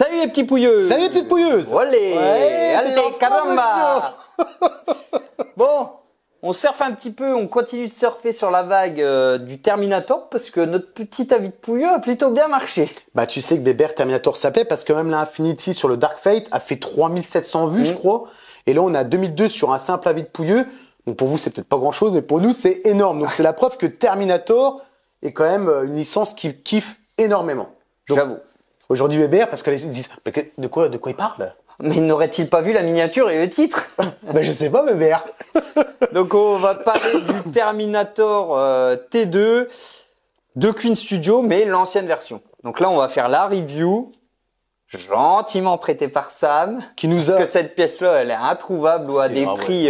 Salut les petits pouilleux. Salut les petites pouilleuses. Allez, Ouais, allez, t'es en caramba. Bon, on surfe un petit peu, on continue de surfer sur la vague du Terminator parce que notre petit avis de pouilleux a plutôt bien marché. Bah tu sais que Bébert Terminator ça plaît parce que même la Infinity sur le Dark Fate a fait 3700 vues je crois. Et là on a 2002 sur un simple avis de pouilleux. Donc pour vous c'est peut-être pas grand chose mais pour nous c'est énorme. Donc c'est la preuve que Terminator est quand même une licence qui kiffe énormément. J'avoue. Aujourd'hui Bébert parce que les gens disent de quoi il parle? Mais n'aurait-il pas vu la miniature et le titre? Bah je sais pas Bébert. Donc on va parler du Terminator T2 de Queen Studio, mais l'ancienne version. Donc là on va faire la review, gentiment prêtée par Sam, Qui nous parce a que cette pièce-là elle est introuvable ou à C'est des vrai, prix...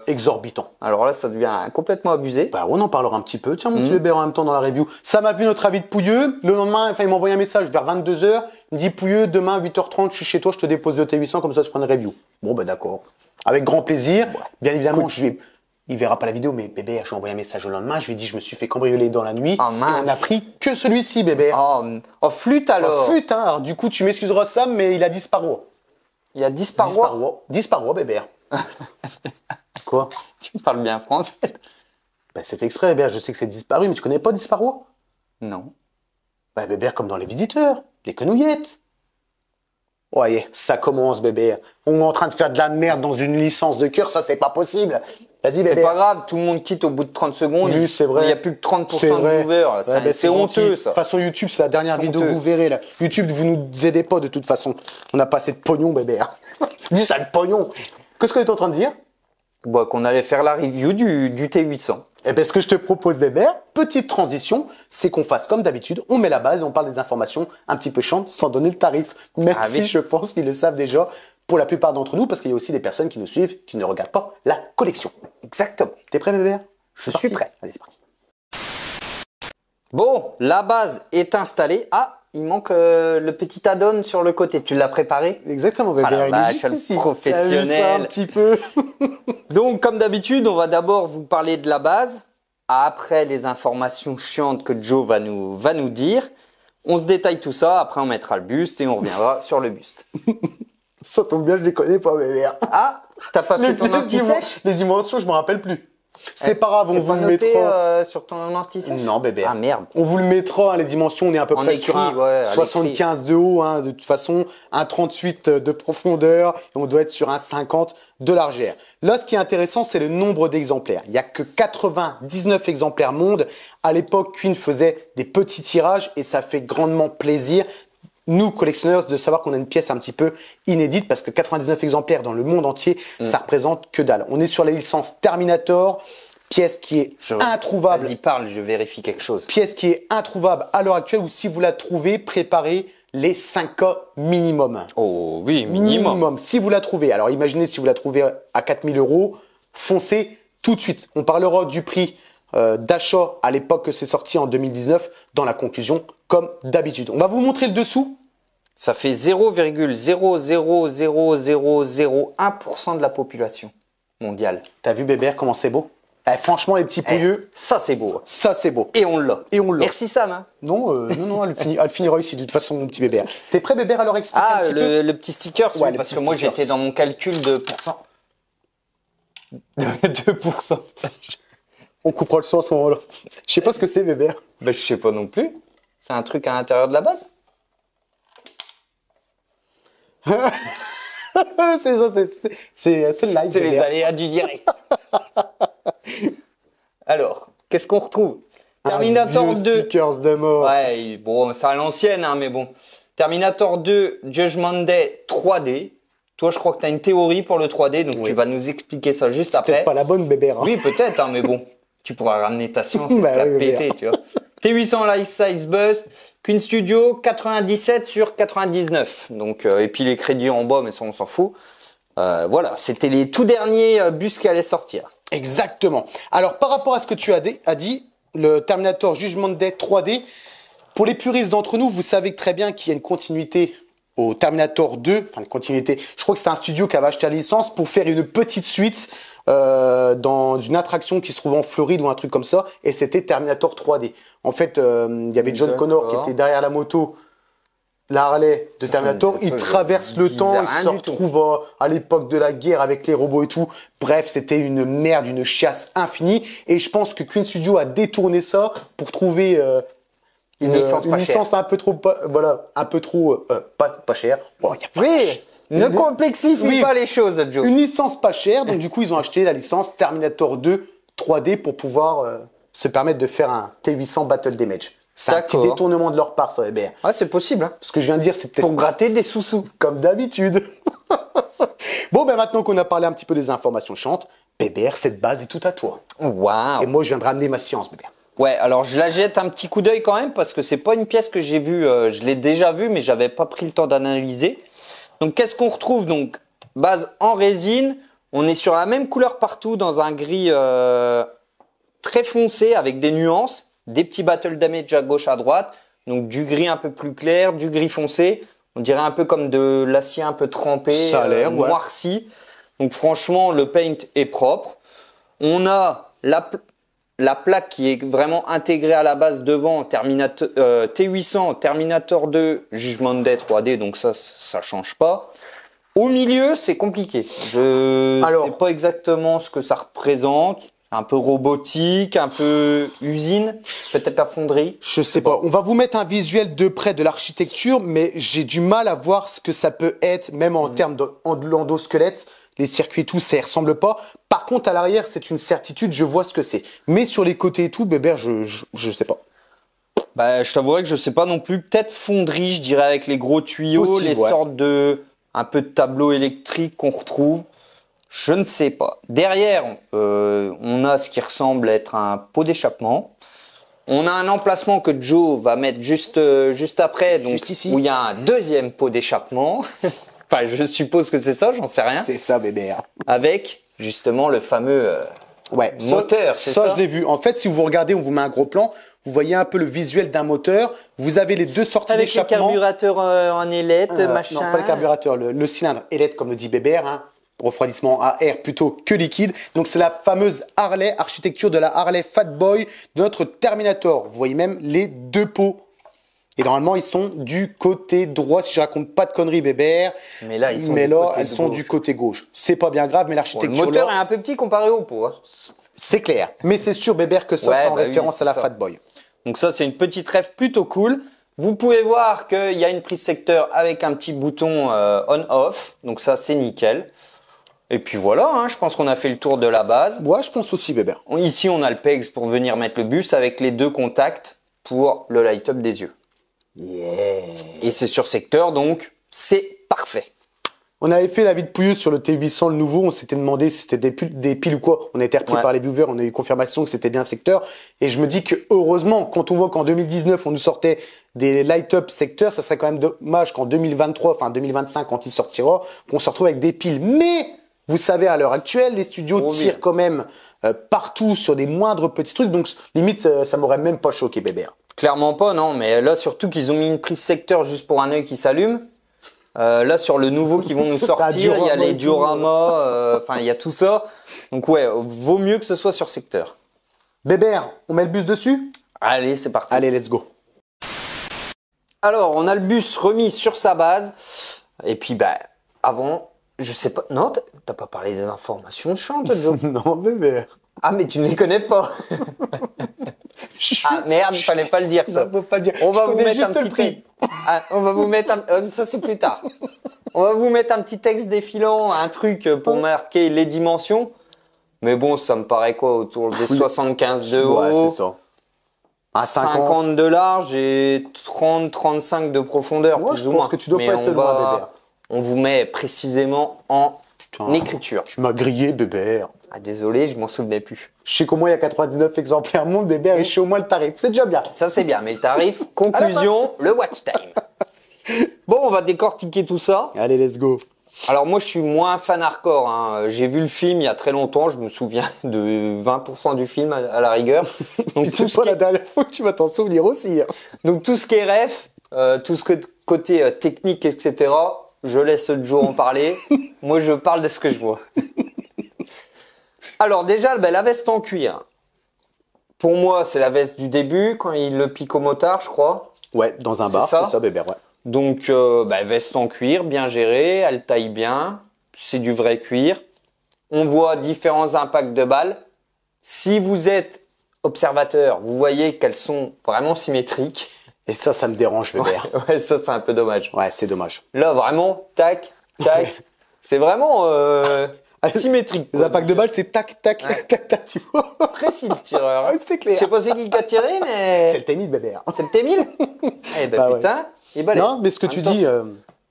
exorbitant. Alors là ça devient complètement abusé. Bah on en parlera un petit peu. Tiens mon petit Bébert en même temps dans la review. Ça m'a vu notre avis de pouilleux. Le lendemain, il m'a envoyé un message vers 22h. Il me dit pouilleux, demain 8h30, je suis chez toi, je te dépose le T800 comme ça je ferai une review. Bon bah d'accord. Avec grand plaisir. Bien évidemment, il verra pas la vidéo, mais Bébert, je lui ai envoyé un message le lendemain. Je lui ai dit je me suis fait cambrioler dans la nuit. Ah, mince. Et on a pris que celui-ci Bébert. Oh flûte alors. Oh, flûte, hein. Alors, du coup tu m'excuseras Sam, mais il a disparu. Il y a 10 parois. Disparu Bébert. Quoi? Tu parles bien français. Bah c'est fait exprès Bébert. Je sais que c'est disparu, mais tu connais pas disparu? Non. Bah Bébert comme dans Les Visiteurs, les quenouillettes. Ouais, ça commence Bébert. On est en train de faire de la merde dans une licence de cœur, ça c'est pas possible. Vas-y C'est Bébert. pas grave, tout le monde quitte au bout de 30 secondes. Oui, c'est vrai. Il n'y a plus que 30% C'est vrai. de viewers. Ouais, bah, C'est gentil. honteux ça. De toute façon YouTube c'est la dernière C'est vidéo honteux. que vous verrez là. YouTube vous nous aidez pas de toute façon. On n'a pas assez de pognon Bébert. Du sale pognon. Qu'est-ce que tu es en train de dire? Bon, qu'on allait faire la review du T800. Eh bien, ce que je te propose, Bébert, petite transition, c'est qu'on fasse comme d'habitude, on met la base et on parle des informations un petit peu chiantes sans donner le tarif. Même Ah si oui. je pense qu'ils le savent déjà pour la plupart d'entre nous, parce qu'il y a aussi des personnes qui nous suivent, qui ne regardent pas la collection. Exactement. T'es prêt, Bébert? Je suis prêt. Allez, c'est parti. Bon, la base est installée. Ah, il manque le petit add-on sur le côté. Tu l'as préparé? Exactement, Bébert. Ah la il est vache, juste le ici. professionnel. T'as vu ça un petit peu. Donc, comme d'habitude, on va d'abord vous parler de la base. Après les informations chiantes que Joe va nous dire. On se détaille tout ça. Après, on mettra le buste et on reviendra sur le buste. Ça tombe bien, je les connais pas, Bébert. Ah, t'as pas fait ton anti-sèche? Les dimensions, je me rappelle plus. C'est pas grave, on C'est vous pas le noté mettra. sur ton anti-sèche? Non, Bébert. Ah merde. On vous le mettra, hein, les dimensions, on est à peu En près écrit, sur un ouais, à 75 de haut, hein, de toute façon, un 38 de profondeur, et on doit être sur un 50 de largeur. Là, ce qui est intéressant, c'est le nombre d'exemplaires. Il y a que 99 exemplaires monde. À l'époque, Queen faisait des petits tirages, et ça fait grandement plaisir, nous, collectionneurs, de savoir qu'on a une pièce un petit peu inédite, parce que 99 exemplaires dans le monde entier, ça représente que dalle. On est sur la licence Terminator, pièce qui est introuvable. Vas-y, parle, je vérifie quelque chose. Pièce qui est introuvable à l'heure actuelle, ou si vous la trouvez, préparez les 5K minimum. Oh oui, minimum. Si vous la trouvez. Alors imaginez si vous la trouvez à 4000 €, foncez tout de suite. On parlera du prix d'achat à l'époque que c'est sorti en 2019 dans la conclusion, comme d'habitude. On va vous montrer le dessous. Ça fait 0,0000001% de la population mondiale. T'as vu Bébert comment c'est beau? Eh, franchement les petits pouilleux, Ça, c'est beau. ça c'est beau. Et on l'a. Et on l'a. Merci Sam. Hein. Non, elle finira ici de toute façon mon petit Bébert. T'es prêt Bébert à leur expliquer un Ah, petit peu? le petit sticker, Ouais, le parce petit que moi stickers. j'étais dans mon calcul de pourcent. De 2%. On coupera le son à ce moment-là. Je sais pas ce que c'est Bébert. Ben, je sais pas non plus. C'est un truc à l'intérieur de la base? C'est le live. C'est les Bébert. aléas du direct. Alors, qu'est-ce qu'on retrouve? Terminator Un vieux 2. stickers de mort. Ouais, bon, c'est à l'ancienne, hein, mais bon. Terminator 2, Judgment Day 3D. Toi, je crois que tu as une théorie pour le 3D, donc Oui. tu vas nous expliquer ça juste Peut-être après. pas la bonne Bébert. Hein. Oui, peut-être, hein, mais bon. Tu pourras ramener ta science et Bah te la oui, péter, tu vois. T800 Life Size Bust, Queen Studio, 97 sur 99. Donc, et puis les crédits en bas, mais ça, on s'en fout. Voilà, c'était les tout derniers bus qui allaient sortir. Exactement. Alors, par rapport à ce que tu as dit, le Terminator Judgment Day 3D, pour les puristes d'entre nous, vous savez très bien qu'il y a une continuité au Terminator 2, enfin une continuité, je crois que c'est un studio qui avait acheté la licence pour faire une petite suite dans une attraction qui se trouve en Floride ou un truc comme ça, et c'était Terminator 3D. En fait, il y avait John Connor qui était derrière la moto la Harley de Terminator, il traverse le temps, il se retrouve à l'époque de la guerre avec les robots et tout. Bref, c'était une merde, une chiasse infinie. Et je pense que Queen Studio a détourné ça pour trouver une licence un peu trop, un peu trop pas chère. Bon, oui, ne complexifie pas les choses, Joe. Une licence pas chère, donc du coup ils ont acheté la licence Terminator 2 3D pour pouvoir se permettre de faire un T800 Battle Damage. C'est un petit détournement de leur part, ça, BR. Ah, c'est possible. Hein. Ce que je viens de dire, c'est peut-être... Pour gratter des sous-sous. Comme d'habitude. Bon, ben maintenant qu'on a parlé un petit peu des informations chantes, BBR, cette base est tout à toi. Waouh. Et moi, je viens de ramener ma science, BBR. Ouais, alors je la jette un petit coup d'œil quand même parce que c'est pas une pièce que j'ai vue, je l'ai déjà vue, mais j'avais pas pris le temps d'analyser. Donc, qu'est-ce qu'on retrouve? Donc, base en résine. On est sur la même couleur partout dans un gris très foncé avec des nuances. Des petits battle damage à gauche, à droite. Donc du gris un peu plus clair, du gris foncé. On dirait un peu comme de l'acier un peu trempé, ça a l'air, noirci. Donc franchement, le paint est propre. On a la plaque qui est vraiment intégrée à la base devant T800, Terminator 2, Judgment Day 3D. Donc ça change pas. Au milieu, c'est compliqué. Je sais pas exactement ce que ça représente. Un peu robotique, un peu usine, peut-être la fonderie. Je sais pas. On va vous mettre un visuel de près de l'architecture, mais j'ai du mal à voir ce que ça peut être, même en termes d'endosquelette. Les circuits et tout, ça y ressemble pas. Par contre, à l'arrière, c'est une certitude, je vois ce que c'est. Mais sur les côtés et tout, Bébert, je sais pas. Bah, je t'avouerais que je sais pas non plus. Peut-être fonderie, je dirais, avec les gros tuyaux, possible, les sortes de, un peu de tableaux électriques qu'on retrouve. Je ne sais pas. Derrière, on a ce qui ressemble être un pot d'échappement. On a un emplacement que Joe va mettre juste après, donc juste ici, où il y a un deuxième pot d'échappement. Enfin, je suppose que c'est ça, j'en sais rien. C'est ça, bébé. Avec justement le fameux moteur. Ça, je l'ai vu. En fait, si vous regardez, on vous met un gros plan. Vous voyez un peu le visuel d'un moteur. Vous avez les deux sorties d'échappement. Avec le carburateur en ailette, machin. Non, pas le carburateur, le cylindre ailette, comme le dit Bébert, hein. Refroidissement à air plutôt que liquide. Donc c'est la fameuse Harley, architecture de la Harley Fatboy de notre Terminator. Vous voyez même les deux pots. Et normalement, ils sont du côté droit, si je raconte pas de conneries, Bébert. Mais là, elles sont du côté gauche. C'est pas bien grave, mais l'architecture... le moteur est un peu petit comparé au pot. Hein. C'est clair. Mais c'est sûr, Bébert, que ça, c'est en référence à la Fatboy. Donc ça, c'est une petite rêve plutôt cool. Vous pouvez voir qu'il y a une prise secteur avec un petit bouton on-off. Donc ça, c'est nickel. Et puis voilà, hein, je pense qu'on a fait le tour de la base. Ouais, je pense aussi, Bébert. Ici, on a le PEX pour venir mettre le bus avec les deux contacts pour le light-up des yeux. Yeah. Et c'est sur secteur, donc c'est parfait. On avait fait la vie de Pouilleuse sur le T800, le nouveau. On s'était demandé si c'était des piles ou quoi. On a été repris par les viewers. On a eu confirmation que c'était bien secteur. Et je me dis que heureusement, quand on voit qu'en 2019, on nous sortait des light-up secteurs, ça serait quand même dommage qu'en 2023, enfin 2025, quand il sortira, qu'on se retrouve avec des piles. Mais vous savez, à l'heure actuelle, les studios tirent quand même partout sur des moindres petits trucs. Donc, limite, ça m'aurait même pas choqué, Bébert. Clairement pas, non. Mais là, surtout qu'ils ont mis une prise secteur juste pour un œil qui s'allume. Là, sur le nouveau qui vont nous sortir, il y a les dioramas, enfin, il y a tout ça. Donc, ouais, vaut mieux que ce soit sur secteur. Bébert, on met le bus dessus? Allez, c'est parti. Allez, let's go. Alors, on a le bus remis sur sa base. Et puis, bah, avant... Je sais pas. Non, t'as pas parlé des informations chantes, Joe. Non, Bébert. Ah, mais tu ne les connais pas. Ah, merde, il fallait pas le dire, ça. On peut pas le dire. On va vous mettre un petit prix. Ah, on va vous mettre ça, c'est plus tard. On va vous mettre un petit texte défilant, un truc pour marquer les dimensions. Mais bon, ça me paraît quoi, autour des 75 de haut. Ouais, c'est ça. À 50 de large et 30-35 de profondeur, plus ou moins. Je pense que tu dois pas être loin, Bébert. On vous met précisément en écriture. Tu m'as grillé, Bébert. Ah, désolé, je m'en souvenais plus. Je sais qu'au moins il y a 99 exemplaires monde, Bébert, et je sais au moins le tarif. C'est déjà bien. Ça, c'est bien. Mais le tarif, conclusion, le watch time. Bon, on va décortiquer tout ça. Allez, let's go. Alors, moi, je suis moins fan hardcore. Hein. J'ai vu le film il y a très longtemps. Je me souviens de 20% du film à la rigueur. Donc, c'est pas la dernière fois que tu vas t'en souvenir aussi. Hein. Donc, tout ce qui est ref, tout ce côté technique, etc., je laisse Joe en parler. Moi, je parle de ce que je vois. Alors déjà, la veste en cuir. Pour moi, c'est la veste du début, quand il le pique au motard, je crois. Ouais, dans un bar, c'est ça, Bébert, ouais. Donc, veste en cuir, bien gérée, elle taille bien, c'est du vrai cuir. On voit différents impacts de balles. Si vous êtes observateur, vous voyez qu'elles sont vraiment symétriques. Et ça me dérange, Weber. Ouais, ça c'est un peu dommage. Ouais, c'est dommage. Là, vraiment, tac, tac. C'est vraiment symétrique. Les impacts de balles, c'est tac, tac, Ouais. tac, tac, tu vois. Précis le tireur. Ouais, c'est Je clair. sais pas c'est qui a tiré, mais... C'est le tennis, Weber. C'est le T1000. Eh ben Ah ouais. putain, il est balèze. Non, mais ce que En tu même temps, dis...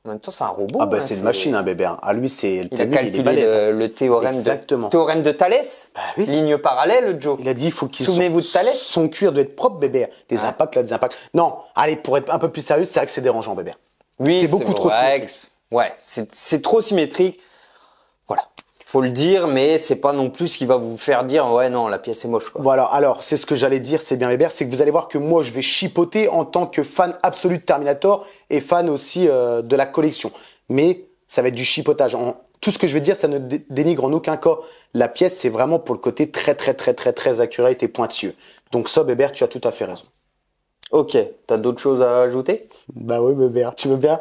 En même temps, c'est un robot. Ah bah hein, c'est une machine, hein, Weber. À lui, c'est le Il a tennis, il est calculé balèze. le théorème Exactement. théorème de Thalès. Bah oui. Ligne parallèle, Joe. Il a dit, il faut qu'il Souvenez-vous de Thalès. son cuir doit être propre, Weber. Des Ouais. impacts, là, des impacts. Non, allez, pour être un peu plus sérieux, c'est vrai que c'est dérangeant, Weber. Oui, C'est beaucoup trop vrai. symétrique. Ouais, c'est trop symétrique. Voilà. Faut le dire, mais c'est pas non plus ce qui va vous faire dire ouais non la pièce est moche quoi. Voilà, alors c'est ce que j'allais dire, c'est bien Weber, c'est que vous allez voir que moi je vais chipoter en tant que fan absolu de Terminator et fan aussi de la collection. Mais ça va être du chipotage. Tout ce que je vais dire, ça ne dénigre en aucun cas la pièce, c'est vraiment pour le côté très accurate et pointilleux. Donc ça, Weber, tu as tout à fait raison. Ok, t'as d'autres choses à ajouter? Bah oui, Weber, tu veux bien?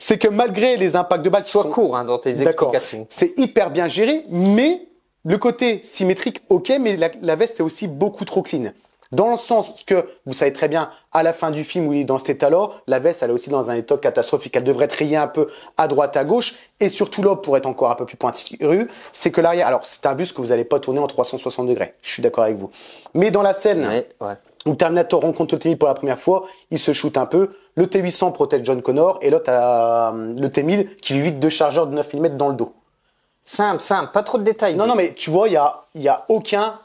C'est que malgré les impacts de balles, Sois court hein, dans tes D'accord. explications. C'est hyper bien géré, mais le côté symétrique, ok, mais la veste est aussi beaucoup trop clean. Dans le sens que, vous savez très bien, à la fin du film où il est dans cet état-là, la veste, elle est aussi dans un état catastrophique. Elle devrait trier un peu à droite, à gauche. Et surtout là, pour être encore un peu plus pointilleux, c'est que l'arrière... Alors, c'est un bus que vous n'allez pas tourner en 360 degrés. Je suis d'accord avec vous. Mais dans la scène Ouais. où Terminator rencontre le T-1000 pour la première fois, il se shoot un peu. Le T-800 protège John Connor. Et là, t'as le T-1000 qui lui vide 2 chargeurs de 9 mm dans le dos. Simple, pas trop de détails. Non, mais tu vois, il y a aucun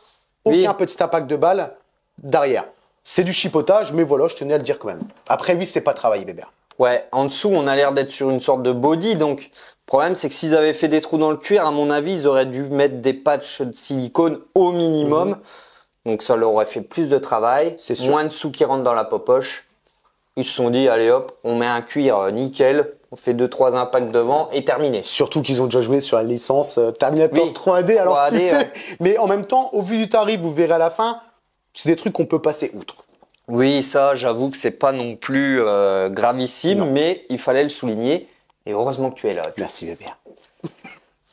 Oui. petit impact de balle derrière. C'est du chipotage, mais voilà, je tenais à le dire quand même. Après, oui, c'est pas travaillé, Weber. Ouais, en dessous, on a l'air d'être sur une sorte de body. Donc, le problème, c'est que s'ils avaient fait des trous dans le cuir, à mon avis, ils auraient dû mettre des patchs de silicone au minimum. Donc, ça leur aurait fait plus de travail. C'est sûr. Moins de sous qui rentrent dans la poche. Ils se sont dit, allez hop, on met un cuir nickel. On fait 2-3 impacts devant et terminé. Surtout qu'ils ont déjà joué sur la licence Terminator Oui, 3D, alors 3D, tu sais. ouais. Mais en même temps, au vu du tarif, vous verrez à la fin, c'est des trucs qu'on peut passer outre. Oui, ça, j'avoue que c'est pas non plus gravissime, Non. mais il fallait le souligner. Et heureusement que tu es là. Merci, Weber.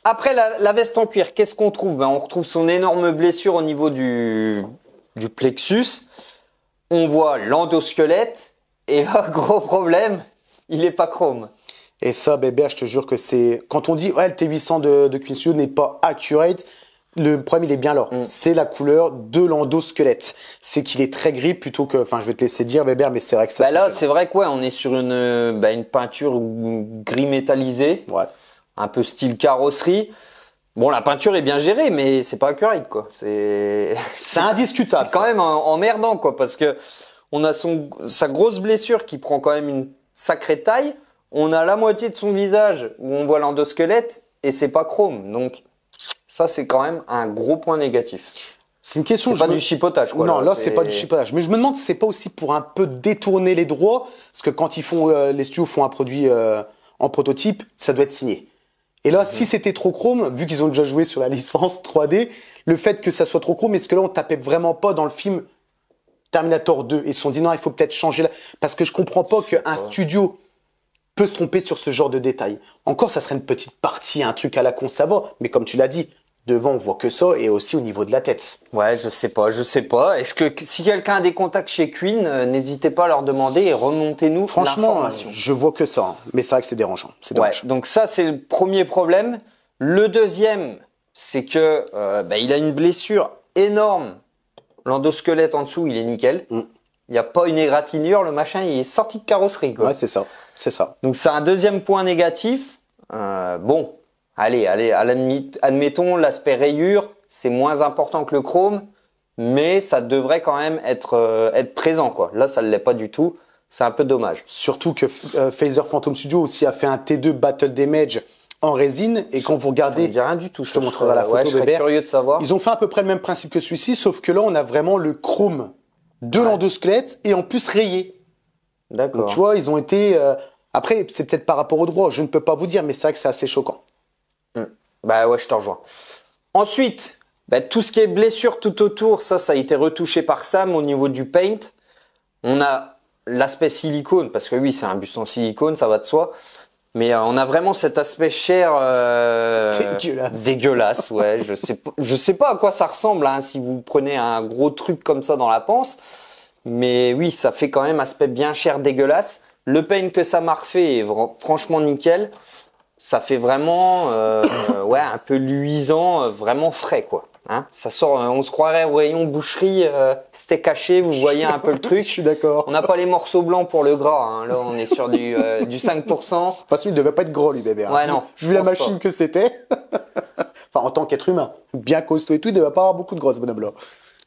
Après la veste en cuir, qu'est-ce qu'on trouve? On retrouve son énorme blessure au niveau du plexus. On voit l'endosquelette. Et là, gros problème, il est pas chrome. Et ça, Weber, je te jure que c'est... Quand on dit, ouais, le T800 de Queen Studio n'est pas accurate, le problème, il est bien là. C'est la couleur de l'endosquelette. C'est qu'il est très gris plutôt que... Enfin, je vais te laisser dire, Weber, mais c'est vrai que ça... Là, c'est vrai quoi, on est sur une peinture gris métallisé. Ouais. Un peu style carrosserie. Bon, la peinture est bien gérée, mais c'est pas accurate, quoi. C'est indiscutable, C'est quand ça. même emmerdant, quoi, parce que on a sa grosse blessure qui prend quand même une sacrée taille. On a la moitié de son visage où on voit l'endosquelette et c'est pas chrome. Donc, ça, c'est quand même un gros point négatif. C'est une question... C'est pas du chipotage, quoi. Non, là, c'est pas du chipotage. Mais je me demande si c'est pas aussi pour un peu détourner les droits, parce que quand ils font, les studios font un produit en prototype, ça doit être signé. Et là, si c'était trop chrome, vu qu'ils ont déjà joué sur la licence 3D, le fait que ça soit trop chrome, est-ce que là, on tapait vraiment pas dans le film Terminator 2 et ils se sont dit non, il faut peut-être changer là, parce que je comprends pas qu'un studio peut se tromper sur ce genre de détails. Encore, ça serait une petite partie, un truc à la con, ça va. Mais comme tu l'as dit, devant, on voit que ça, et aussi au niveau de la tête. Ouais, je sais pas. Est-ce que si quelqu'un a des contacts chez Queen, n'hésitez pas à leur demander et remontez-nous Franchement, l'information. je vois que ça. Hein. Mais c'est vrai que c'est dérangeant. C'est Ouais, dommage. donc ça, c'est le premier problème. Le deuxième, c'est que il a une blessure énorme. L'endosquelette en dessous, il est nickel. Il n'y a pas une égratignure, le machin, il est sorti de carrosserie, quoi. Ouais, c'est ça. C'est ça. Donc c'est un deuxième point négatif. Bon, allez, admettons l'aspect rayure, c'est moins important que le chrome, mais ça devrait quand même être présent, quoi. Là, ça ne l'est pas du tout. C'est un peu dommage. Surtout que Phaser Phantom Studio aussi a fait un T2 Battle Damage en résine, et quand vous Ça regardez, me dit rien du tout. je te montrerai la photo, ouais, je serais Weber. curieux de savoir. Ils ont fait à peu près le même principe que celui-ci, sauf que là, on a vraiment le chrome de l'endosquelette et en plus rayé. D'accord. Donc tu vois, ils ont été... Après, c'est peut-être par rapport au droit, je ne peux pas vous dire, mais c'est vrai que c'est assez choquant. Bah ouais, je te rejoins. Ensuite, tout ce qui est blessure tout autour, ça a été retouché par Sam au niveau du paint. On a l'aspect silicone, parce que oui, c'est un buste en silicone, ça va de soi. Mais on a vraiment cet aspect chair dégueulasse, ouais. Je sais pas à quoi ça ressemble hein, si vous prenez un gros truc comme ça dans la panse. Mais oui, ça fait quand même aspect bien chair dégueulasse. Le paint que ça m'a refait est franchement nickel. Ça fait vraiment ouais un peu luisant, vraiment frais quoi. Hein, ça sort, on se croirait au rayon boucherie, steak haché, vous voyez un peu le truc. Je suis d'accord. On n'a pas les morceaux blancs pour le gras, hein. Là on est sur du 5%. De toute façon, il devait pas être gros lui bébé. Hein. Ouais non. Vu la machine pas. Que c'était. Enfin en tant qu'être humain, bien costaud et tout, il devait pas avoir beaucoup de gros ce bonhomme là.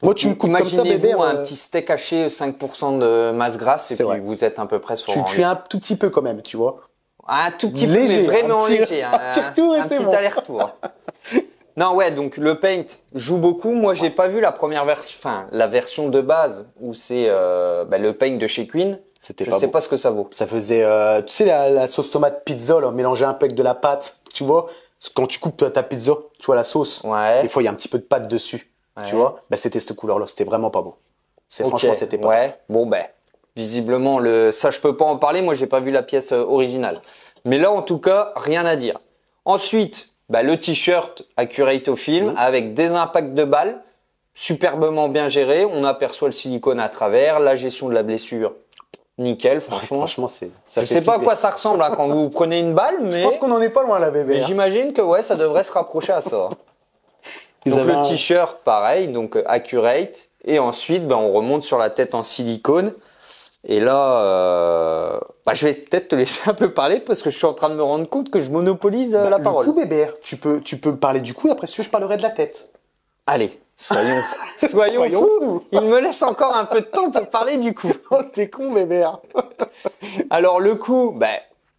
Moi tu me coupes comme ça bébé. Imaginez-vous un petit steak haché 5% de masse grasse et puis vrai. Vous êtes à peu près sur. Tu es un tout petit peu quand même, tu vois. Un tout petit peu, mais vraiment léger. Un petit bon. aller-retour. Non, ouais, donc le paint joue beaucoup. Moi, j'ai pas vu la première version, enfin, la version de base où c'est le paint de chez Queen. Je sais pas ce que ça vaut. Ça faisait, tu sais, la sauce tomate pizza, là, mélangée un peu avec de la pâte, tu vois. Quand tu coupes ta pizza, tu vois la sauce. Ouais. Des fois, il y a un petit peu de pâte dessus. Ouais. Tu vois. Bah, c'était cette couleur-là. C'était vraiment pas beau. Franchement, c'était pas. Ouais. Bon, visiblement, ça, je peux pas en parler. Moi, j'ai pas vu la pièce originale. Mais là, en tout cas, rien à dire. Ensuite, le t-shirt Accurate au film avec des impacts de balles superbement bien gérés. On aperçoit le silicone à travers, la gestion de la blessure, nickel, franchement. Franchement, je sais pas à quoi ça ressemble hein, quand vous prenez une balle, mais je pense qu'on en est pas loin là, bébé. Mais j'imagine que ouais, ça devrait se rapprocher à ça. Donc le t-shirt, pareil, donc Accurate, et ensuite, on remonte sur la tête en silicone. Et là, je vais peut-être te laisser un peu parler parce que je suis en train de me rendre compte que je monopolise la parole. Le cou, bébé, tu peux parler du cou et après je parlerai de la tête. Allez, soyons fous. Il me laisse encore un peu de temps pour parler du cou. Oh, t'es con, bébé. Alors le cou,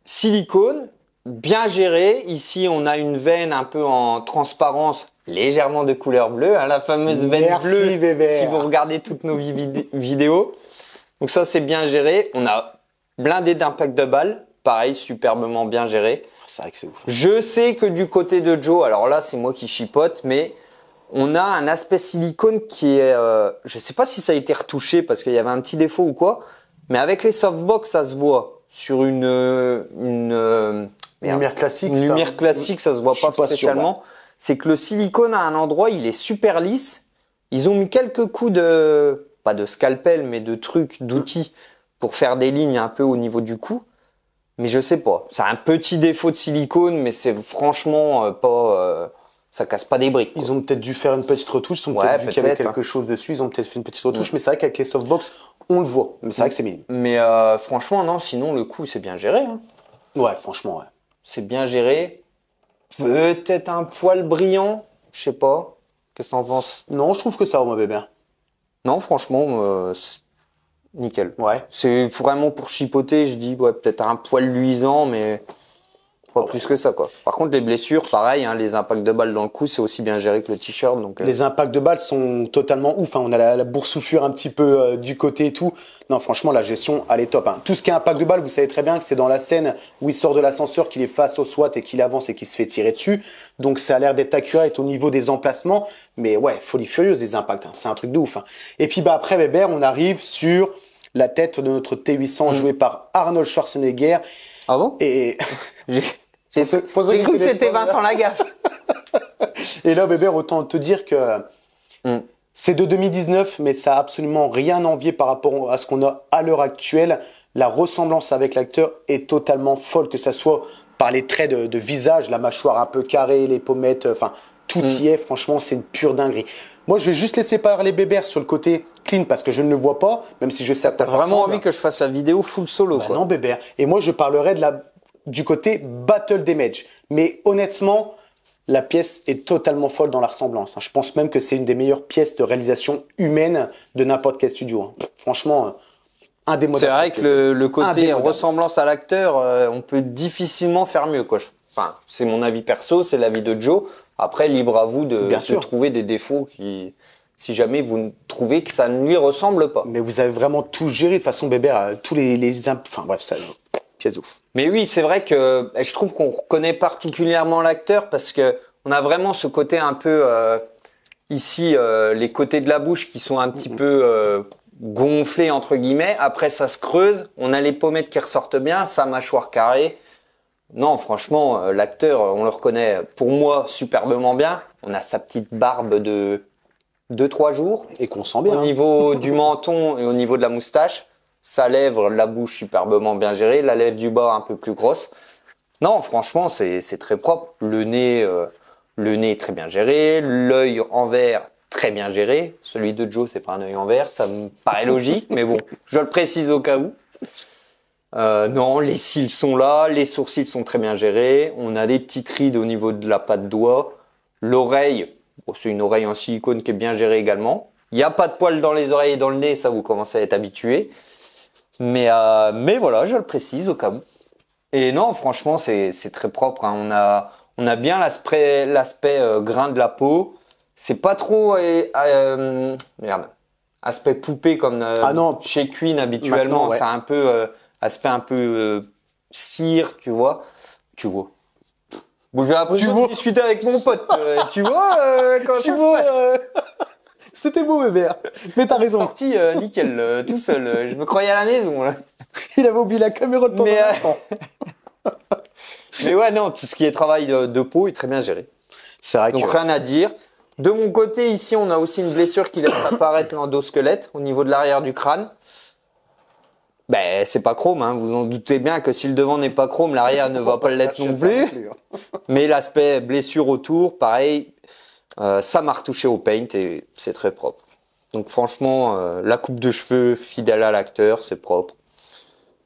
silicone, bien géré. Ici, on a une veine un peu en transparence, légèrement de couleur bleue, hein, la fameuse veine bleue. Bébé. Si vous regardez toutes nos vidéos. Donc ça, c'est bien géré. On a blindé d'impact de balles. Pareil, superbement bien géré. C'est vrai que c'est ouf. Je sais que du côté de Joe, alors là, c'est moi qui chipote, mais on a un aspect silicone qui est... je sais pas si ça a été retouché parce qu'il y avait un petit défaut ou quoi, mais avec les softbox, ça se voit. Sur une lumière classique. Une lumière classique, ça se voit pas spécialement. C'est que le silicone, à un endroit, il est super lisse. Ils ont mis quelques coups de... pas de scalpel, mais de trucs, d'outils pour faire des lignes un peu au niveau du cou. Mais je sais pas. C'est un petit défaut de silicone, mais c'est franchement pas... ça casse pas des briques. Ils ont peut-être dû faire une petite retouche. Ils ont peut-être vu qu'il y avait quelque chose dessus. Ils ont peut-être fait une petite retouche. Mais c'est vrai qu'avec les softbox, on le voit. Mais c'est vrai que c'est minime. Mais franchement, non. Sinon, le cou, c'est bien géré. Hein. Ouais, franchement, ouais. C'est bien géré. Peut-être un poil brillant. Je sais pas. Qu'est-ce que t'en penses? Non, je trouve que ça va, moi, bébé. Non, franchement, nickel. Ouais. C'est vraiment pour chipoter, je dis peut-être un poil luisant, mais pas plus que ça quoi. Par contre, les blessures, pareil, hein, les impacts de balles dans le cou, c'est aussi bien géré que le t-shirt. Donc les impacts de balles sont totalement ouf. Hein. On a la boursouflure un petit peu du côté et tout. Non, franchement, la gestion, elle est top. Hein. Tout ce qui est impact de balles, vous savez très bien que c'est dans la scène où il sort de l'ascenseur, qu'il est face au SWAT et qu'il avance et qu'il se fait tirer dessus. Donc ça a l'air d'être accurate au niveau des emplacements. Mais ouais, folie furieuse les impacts. Hein. C'est un truc de ouf. Hein. Et puis après, Weber, on arrive sur la tête de notre T800 joué par Arnold Schwarzenegger. Ah bon? Et j'ai cru que c'était Vincent Lagaffe. Et là, bébé, autant te dire que c'est de 2019, mais ça a absolument rien envié par rapport à ce qu'on a à l'heure actuelle. La ressemblance avec l'acteur est totalement folle, que ça soit par les traits de visage, la mâchoire un peu carrée, les pommettes, enfin, tout y est. Franchement, c'est une pure dinguerie. Moi, je vais juste laisser parler Bébert sur le côté clean parce que je ne le vois pas, même si je sais à quoi ça ressemble. T'as vraiment envie que je fasse la vidéo full solo, quoi. Non, Bébert. Et moi, je parlerai du côté Battle Damage. Mais honnêtement, la pièce est totalement folle dans la ressemblance. Je pense même que c'est une des meilleures pièces de réalisation humaine de n'importe quel studio. Franchement, indémodable. C'est vrai que le côté ressemblance à l'acteur, on peut difficilement faire mieux, quoi. Enfin, c'est mon avis perso, c'est l'avis de Joe. Après, libre à vous de trouver des défauts si jamais vous trouvez que ça ne lui ressemble pas. Mais vous avez vraiment tout géré de façon Bébert, tous enfin bref, ça... pièce ouf. Mais oui, c'est vrai que je trouve qu'on reconnaît particulièrement l'acteur parce que on a vraiment ce côté un peu ici les côtés de la bouche qui sont un petit peu gonflé entre guillemets. Après, ça se creuse. On a les pommettes qui ressortent bien, sa mâchoire carrée. Non, franchement, l'acteur, on le reconnaît pour moi superbement bien. On a sa petite barbe de 2-3 jours. Et qu'on sent bien. Au niveau du menton et au niveau de la moustache, sa lèvre, la bouche superbement bien gérée, la lèvre du bas un peu plus grosse. Non, franchement, c'est très propre. Le nez est très bien géré. L'œil en verre, très bien géré. Celui de Joe, c'est pas un œil en verre. Ça me paraît logique, mais bon, je le précise au cas où. Non, les cils sont là. Les sourcils sont très bien gérés. On a des petites rides au niveau de la patte doigt. L'oreille, bon, c'est une oreille en silicone qui est bien gérée également. Il n'y a pas de poils dans les oreilles et dans le nez. Ça, vous commencez à être habitué. Mais voilà, je le précise au cas où. Et non, franchement, c'est très propre. Hein. On a bien l'aspect grain de la peau. C'est pas trop aspect poupée comme non. chez Queen habituellement. Ouais. C'est un peu aspect un peu cire, tu vois. Bon, j'ai l'impression de discuter avec mon pote. Tu vois quand Tu ça vois, se passe. C'était beau, bébé. Mais t'as raison. Sorti nickel, tout seul. Je me croyais à la maison. Là. Il avait oublié la caméra de temps Mais, en temps. Mais ouais, non, tout ce qui est travail de peau est très bien géré. C'est vrai Donc rien à dire. De mon côté, ici, on a aussi une blessure qui laisse apparaître l'endosquelette au niveau de l'arrière du crâne. Ben, c'est pas chrome, hein. Vous en doutez bien que si le devant n'est pas chrome, l'arrière ne va pas l'être non plus. Mais l'aspect blessure autour, pareil, ça m'a retouché au paint et c'est très propre. Donc franchement, la coupe de cheveux fidèle à l'acteur, c'est propre.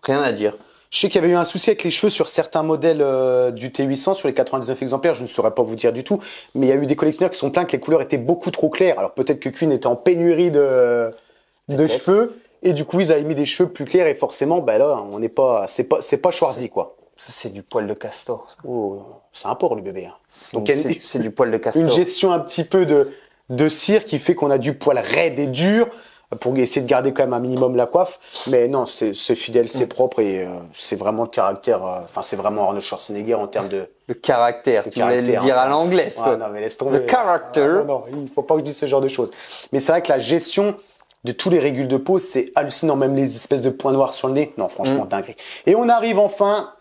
Rien à dire. Je sais qu'il y avait eu un souci avec les cheveux sur certains modèles du T800, sur les 99 exemplaires, je ne saurais pas vous dire du tout, mais il y a eu des collectionneurs qui sont plaints que les couleurs étaient beaucoup trop claires. Alors peut-être que Queen était en pénurie de cheveux, et du coup ils avaient mis des cheveux plus clairs, et forcément, ben là, on n'est pas, c'est pas Schwarzy, quoi. Ça, c'est du poil de castor. Ça. Oh, c'est un porc, le bébé. Hein. Donc c'est du poil de castor. Une gestion un petit peu de cire qui fait qu'on a du poil raide et dur, pour essayer de garder quand même un minimum la coiffe. Mais non, c'est fidèle, c'est propre et c'est vraiment le caractère. Enfin, c'est vraiment Arnold Schwarzenegger en termes de. Le caractère. Tu voulais le dire à l'anglaise. Ah, non, mais laisse tomber. The character. Non, il faut pas que je dise ce genre de choses. Mais c'est vrai que la gestion de tous les régules de peau, c'est hallucinant. Même les espèces de points noirs sur le nez. Non, franchement, dingue. Et on arrive enfin.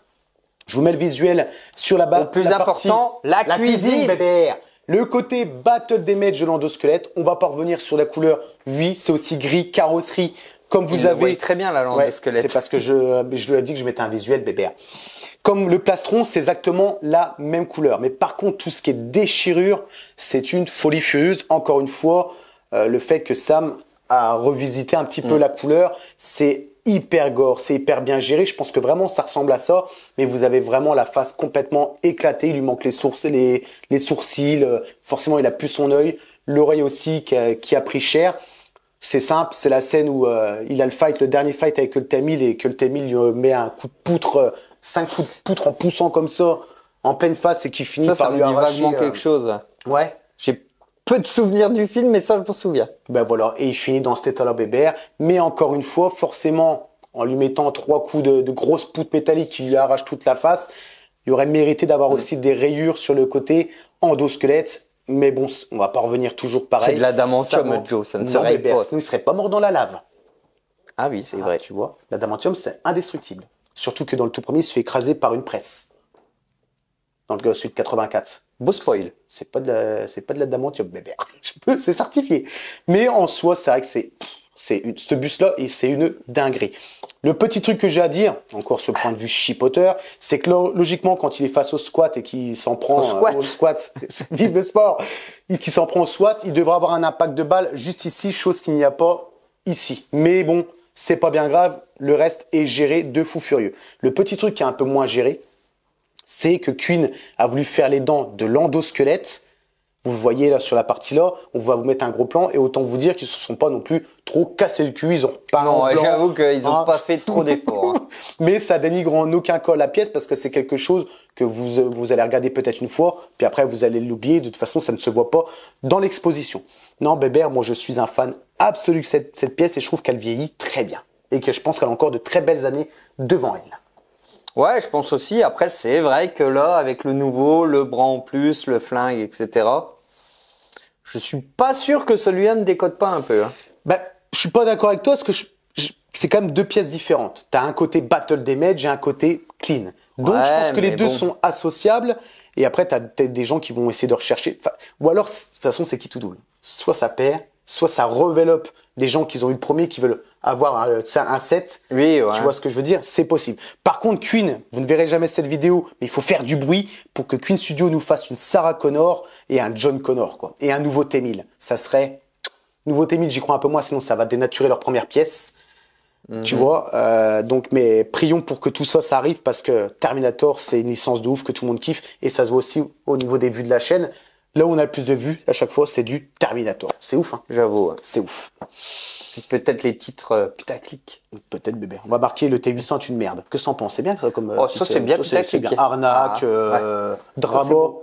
Je vous mets le visuel sur la base. Le plus important, la cuisine, bébé. Le côté battle damage de l'endosquelette, on va pas revenir sur la couleur. Oui, c'est aussi gris, carrosserie, comme vous avez. Très bien là, l'endosquelette. C'est parce que je lui ai dit que je mettais un visuel, bébé. Comme le plastron, c'est exactement la même couleur. Mais par contre, tout ce qui est déchirure, c'est une folie furieuse. Encore une fois, le fait que Sam a revisité un petit peu la couleur, c'est hyper gore, c'est hyper bien géré. Je pense que vraiment ça ressemble à ça, mais vous avez vraiment la face complètement éclatée. Il lui manque les sourcils, forcément il a plus son œil, l'oreille aussi qui a pris cher. C'est simple, c'est la scène où il a le dernier fight avec le Tamil et que le Tamil lui met un coup de poutre, 5 coups de poutre en poussant comme ça en pleine face et qui finit par lui arracher. Ça me dit vaguement quelque chose. Ouais. J'ai peu de souvenirs du film, mais ça, je m'en souviens. Ben voilà, et il finit dans cet état-là, bébert. Mais encore une fois, forcément, en lui mettant 3 coups de grosses poutres métalliques qui lui arrachent toute la face, il aurait mérité d'avoir aussi des rayures sur le côté endosquelette. Mais bon, on va pas revenir toujours pareil. C'est de l'adamantium, Joe, ça ne serait pas. Sinon, il serait pas mort dans la lave. Ah oui, c'est vrai. Tu vois, l'adamantium, c'est indestructible. Surtout que dans le tout premier, il se fait écraser par une presse. Dans le Sud 84. Beau spoil. C'est pas de l'adamantium, bébé. C'est certifié. Mais en soi, c'est vrai que ce bus-là, et c'est une dinguerie. Le petit truc que j'ai à dire, encore ce point de vue chipoteur, c'est que logiquement, quand il est face au squat et qu'il s'en prend au squat, vive le sport, qu'il s'en prend au squat, il devrait avoir un impact de balle juste ici, chose qu'il n'y a pas ici. Mais bon, c'est pas bien grave, le reste est géré de fou furieux. Le petit truc qui est un peu moins géré, c'est que Queen a voulu faire les dents de l'endosquelette. Vous le voyez là sur la partie là, on va vous mettre un gros plan et autant vous dire qu'ils se sont pas non plus trop cassés le cul, ils ont pas. Non, j'avoue qu'ils ont pas fait trop d'efforts. Hein. Mais ça dénigre en aucun cas la pièce parce que c'est quelque chose que vous allez regarder peut-être une fois, puis après vous allez l'oublier. De toute façon, ça ne se voit pas dans l'exposition. Non, Bébert, moi je suis un fan absolu de cette pièce et je trouve qu'elle vieillit très bien et que je pense qu'elle a encore de très belles années devant elle. Ouais, je pense aussi. Après, c'est vrai que là, avec le nouveau, le bras en plus, le flingue, etc., je suis pas sûr que celui-là ne décode pas un peu. Hein. Bah, Je suis pas d'accord avec toi parce que c'est quand même deux pièces différentes. Tu as un côté battle damage et un côté clean. Donc je pense que les deux sont associables. Et après, tu as peut-être des gens qui vont essayer de rechercher. Enfin, ou alors, de toute façon, c'est qui tout double. Soit ça perd, soit ça revelope les gens qui ont eu le premier, qui veulent avoir un set. Oui, ouais. Tu vois ce que je veux dire? C'est possible. Par contre, Queen, vous ne verrez jamais cette vidéo, mais il faut faire du bruit pour que Queen Studio nous fasse une Sarah Connor et un John Connor, quoi. Et un nouveau T-1000. Ça serait... Nouveau T-1000, j'y crois un peu moins, sinon ça va dénaturer leur première pièce. Tu vois, donc, mais prions pour que tout ça, ça arrive parce que Terminator, c'est une licence de ouf que tout le monde kiffe et ça se voit aussi au niveau des vues de la chaîne. Là où on a le plus de vues à chaque fois, c'est du Terminator. C'est ouf, hein. J'avoue. Ouais. C'est ouf. C'est peut-être les titres putaclic. Peut-être, bébé. On va marquer le T800 est une merde. Qu'est-ce que t'en penses? C'est bien ça comme. Oh, ça c'est bien putaclic. Bien. Arnaque, ouais.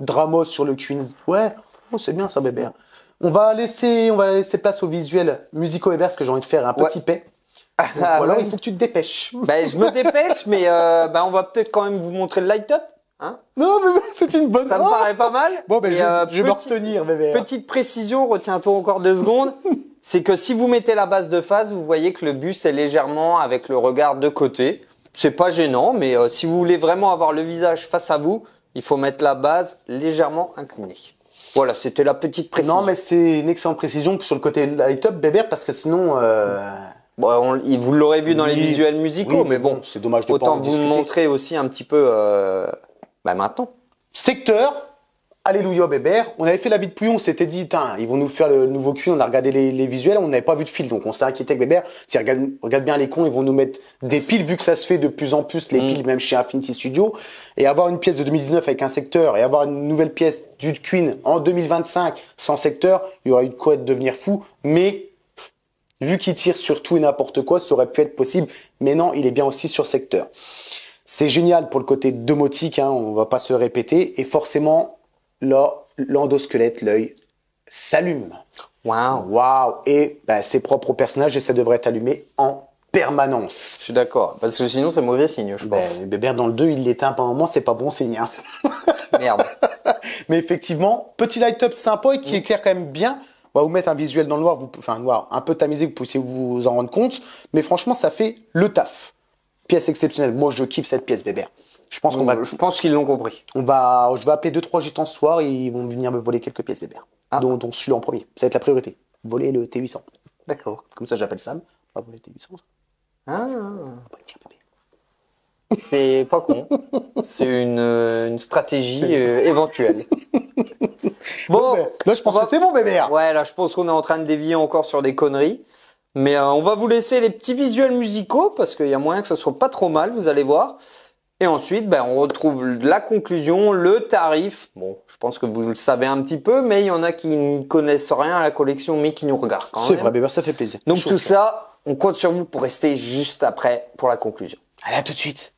Dramos sur le Queen. Ouais, oh, c'est bien ça, bébé. On va laisser place au visuel musicaux, bébé, parce que j'ai envie de faire un petit paix. Donc, voilà, il faut que tu te dépêches. Ben, je me dépêche, mais on va peut-être quand même vous montrer le light-up. Hein, non, mais c'est une bonne... Ça me paraît pas mal. Bon, ben, je vais me retenir, bébé. Petite précision, retiens-toi encore 2 secondes. C'est que si vous mettez la base de phase, vous voyez que le bus est légèrement avec le regard de côté. C'est pas gênant, mais si vous voulez vraiment avoir le visage face à vous, il faut mettre la base légèrement inclinée. Voilà, c'était la petite précision. Non, mais c'est une excellente précision sur le côté light-up, bébé, parce que sinon... Bon, vous l'aurez vu dans les visuels musicaux, mais bon, c'est dommage de autant pas en vous discuter. montrer aussi un petit peu maintenant. Secteur, alléluia bébé. On avait fait la vie de Pouillon, on s'était dit, ils vont nous faire le nouveau Queen, on a regardé les visuels, on n'avait pas vu de fil, donc on s'est inquiété avec bébé. Si regarde bien les cons, ils vont nous mettre des piles, vu que ça se fait de plus en plus, les piles, même chez Infinity Studio. Et avoir une pièce de 2019 avec un secteur, et avoir une nouvelle pièce du Queen en 2025 sans secteur, il y aurait eu de quoi devenir fou, mais... Vu qu'il tire sur tout et n'importe quoi, ça aurait pu être possible. Mais non, il est bien aussi sur secteur. C'est génial pour le côté domotique, hein, on va pas se répéter. Et forcément, là, l'endosquelette, l'œil, s'allume. Waouh. Waouh. Et c'est propre au personnage et ça devrait être allumé en permanence. Je suis d'accord. Parce que sinon, c'est mauvais signe, je pense. Bébert, dans le 2, il l'éteint pas un moment, c'est pas bon signe. Hein. Merde. Mais effectivement, petit light-up sympa et qui éclaire quand même bien. On va vous mettre un visuel dans le noir, noir, un peu tamisé, vous puissiez vous en rendre compte. Mais franchement, ça fait le taf. Pièce exceptionnelle. Moi, je kiffe cette pièce, bébé. Je pense Je pense qu'ils l'ont compris. Je vais appeler 2-3 gitans ce soir et ils vont venir me voler quelques pièces, bébé. Dont celui-là en premier. Ça va être la priorité. Voler le T800. D'accord. Comme ça, j'appelle Sam. On va voler le T800. Ah. Tiens, bébé. C'est pas con. C'est une stratégie éventuelle. Bon, là, je pense que c'est bon, bébé. Ouais, là, je pense qu'on est en train de dévier encore sur des conneries. Mais on va vous laisser les petits visuels musicaux parce qu'il y a moyen que ça soit pas trop mal, vous allez voir. Et ensuite, on retrouve la conclusion, le tarif. Bon, je pense que vous le savez un petit peu, mais il y en a qui n'y connaissent rien à la collection, mais qui nous regardent quand même. C'est vrai, bébé, ça fait plaisir. Donc tout ça, on compte sur vous pour rester juste après pour la conclusion. Allez, à tout de suite.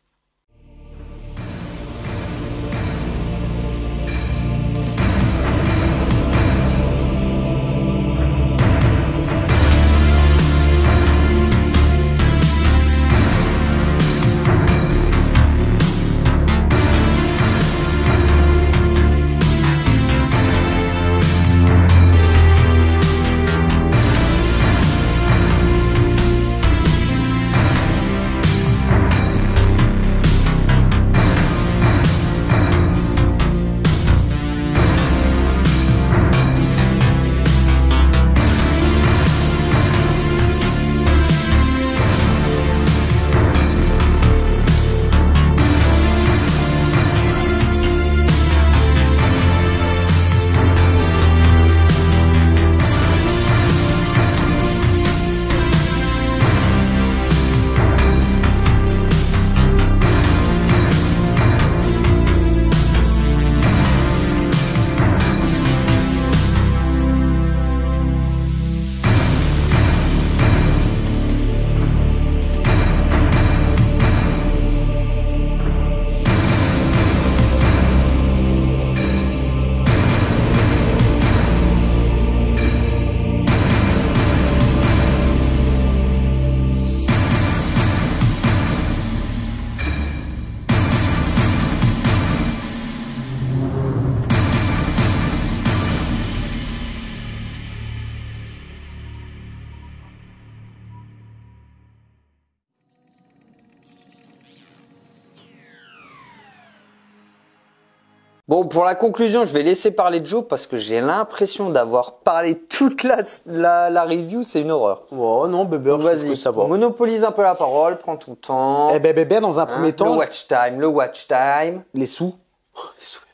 Bon, pour la conclusion, je vais laisser parler Joe parce que j'ai l'impression d'avoir parlé toute la review, c'est une horreur. Oh non, Bébert, Vas-y, ça va. monopolise un peu la parole, prends ton temps. Eh ben, Bébert, dans un premier temps. Le watch time. Les sous.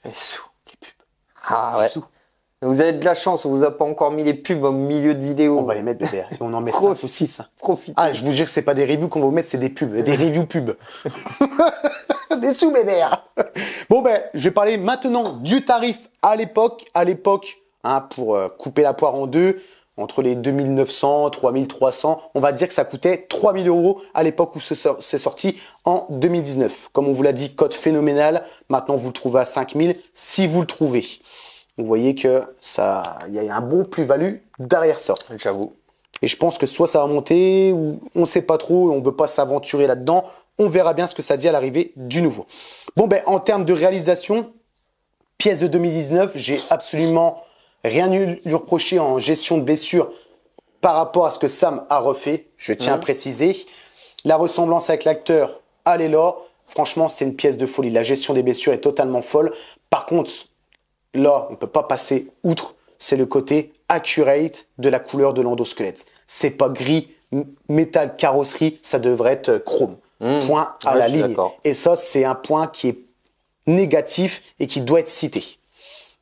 Les sous. Les pubs. Ah ouais. Vous avez de la chance, on vous a pas encore mis les pubs au milieu de vidéo. On va les mettre, Bébert. Et on en met 5 ou 6. Profitez. Ah, je vous jure que c'est pas des reviews qu'on va vous mettre, c'est des pubs. Des reviews pubs. Des sous, Bébert. Bon, ben, je vais parler maintenant du tarif à l'époque. À l'époque, hein, pour couper la poire en deux, entre les 2900, 3300, on va dire que ça coûtait 3000 € à l'époque où c'est sorti en 2019. Comme on vous l'a dit, code phénoménal. Maintenant, vous le trouvez à 5000 si vous le trouvez. Vous voyez que ça, il y a un bon plus-value derrière ça. J'avoue. Et je pense que soit ça va monter, ou on ne sait pas trop, et on ne veut pas s'aventurer là-dedans. On verra bien ce que ça dit à l'arrivée du nouveau. Bon, ben, en termes de réalisation, pièce de 2019, j'ai absolument rien eu lui reprocher en gestion de blessure par rapport à ce que Sam a refait. Je tiens à préciser. La ressemblance avec l'acteur, elle est là. Franchement, c'est une pièce de folie. La gestion des blessures est totalement folle. Par contre, là, on ne peut pas passer outre, c'est le côté accurate de la couleur de l'endosquelette. C'est pas gris, métal, carrosserie, ça devrait être chrome. Point à la ligne. Et ça, c'est un point qui est négatif et qui doit être cité.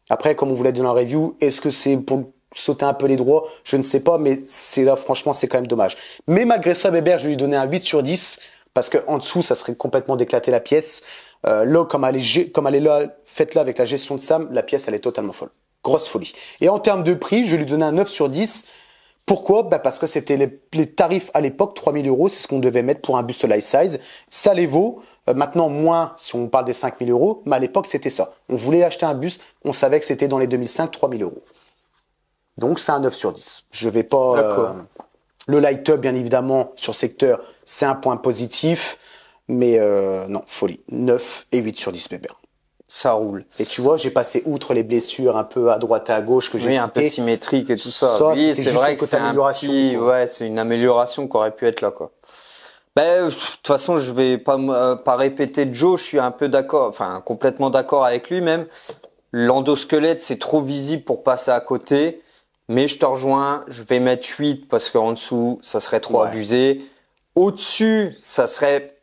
Après, comme on vous l'a dit dans la review, est-ce que c'est pour sauter un peu les droits? Je ne sais pas, mais c'est là, franchement, c'est quand même dommage. Mais malgré ça, Bébert, je vais lui donner un 8 sur 10 parce qu'en dessous, ça serait complètement d'éclater la pièce. Là, comme elle est là, faite là avec la gestion de Sam, la pièce, elle est totalement folle. Grosse folie. Et en termes de prix, je vais lui donner un 9 sur 10. Pourquoi? Bah parce que c'était les tarifs à l'époque, 3000 €, c'est ce qu'on devait mettre pour un buste life size. Ça les vaut. Maintenant, moins si on parle des 5000 €, mais à l'époque, c'était ça. On voulait acheter un buste, on savait que c'était dans les 2005, 3000 €. Donc, c'est un 9 sur 10. Je vais pas... le light-up, bien évidemment, sur secteur, c'est un point positif. Mais non, folie. 9 et 8 sur 10, Bébert. Ça roule. Et tu vois, j'ai passé outre les blessures un peu à droite et à gauche que j'ai citées. Un peu symétrique et tout ça. Oui, c'est vrai que c'est c'est une amélioration qui aurait pu être là, quoi. Ben, de toute façon, je vais pas répéter Joe, je suis un peu d'accord, enfin, complètement d'accord avec lui même. L'endosquelette, c'est trop visible pour passer à côté. Mais je te rejoins, je vais mettre 8 parce qu'en dessous, ça serait trop abusé. Au-dessus, ça serait...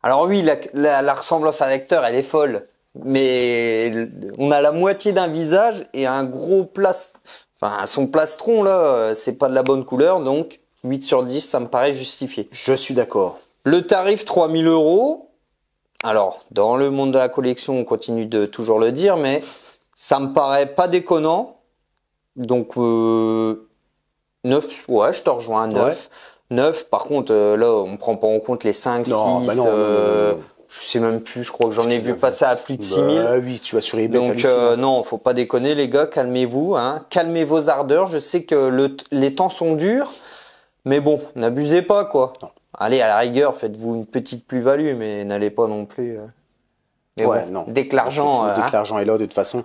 Alors oui, la ressemblance à l'acteur, elle est folle. Mais on a la moitié d'un visage et un gros enfin, son plastron, là, c'est pas de la bonne couleur. Donc, 8 sur 10, ça me paraît justifié. Je suis d'accord. Le tarif, 3000 €. Alors, dans le monde de la collection, on continue de toujours le dire, mais ça me paraît pas déconnant. Donc, 9, ouais, je te rejoins, 9. Ouais. 9, par contre, là, on prend pas en compte les 5, 6, non. Je sais même plus, je crois que j'en ai vu passer à plus de 6000. Ah oui, tu vas sur les bêtes. Donc, non, faut pas déconner, les gars, calmez-vous, hein. Calmez vos ardeurs. Je sais que les temps sont durs, mais bon, n'abusez pas, quoi. Non. Allez, à la rigueur, faites-vous une petite plus-value, mais n'allez pas non plus. Mais ouais, bon, non. Dès que l'argent est là, de toute façon.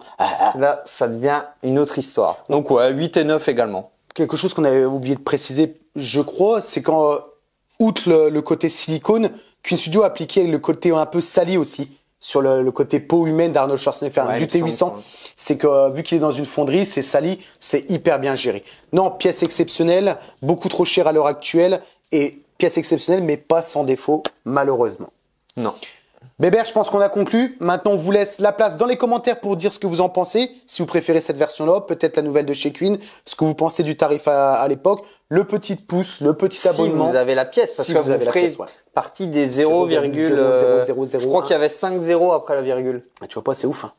Là, ça devient une autre histoire. Donc, ouais, 8 et 9 également. Quelque chose qu'on avait oublié de préciser, je crois, c'est quand, outre le côté silicone, Queen Studio a appliqué le côté un peu sali aussi, sur le côté peau humaine d'Arnold Schwarzenegger, du T800. C'est que, vu qu'il est dans une fonderie, c'est sali, c'est hyper bien géré. Non, pièce exceptionnelle, beaucoup trop chère à l'heure actuelle, et pièce exceptionnelle, mais pas sans défaut, malheureusement. Non. Bébert, je pense qu'on a conclu. Maintenant, on vous laisse la place dans les commentaires pour dire ce que vous en pensez. Si vous préférez cette version-là, peut-être la nouvelle de chez Queen, ce que vous pensez du tarif à l'époque, le petit pouce, le petit abonnement. Si vous avez la pièce, parce que vous ferez partie des 0, je crois qu'il y avait 5 zéros après la virgule. Tu vois pas, c'est ouf. Hein.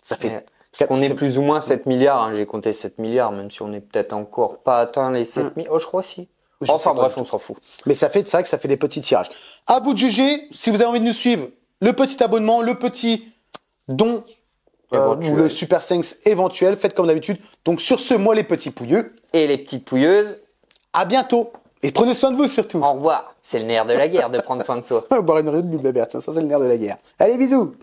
Ça fait... Parce qu'on est plus ou moins 7 milliards. Hein. J'ai compté 7 milliards, même si on n'est peut-être encore pas atteint les 7 milliards. Oh, je crois si. Enfin bref, on s'en fout. Mais c'est vrai que ça fait des petits tirages. À vous de juger. Si vous avez envie de nous suivre, le petit abonnement, le petit don ou le Super Thanks éventuel, faites comme d'habitude. Donc sur ce, moi les petits pouilleux. Et les petites pouilleuses. À bientôt. Et prenez soin de vous surtout. Au revoir. C'est le nerf de la guerre de prendre soin de soi. Boire une rue de Bébert, ça c'est le nerf de la guerre. Allez, bisous.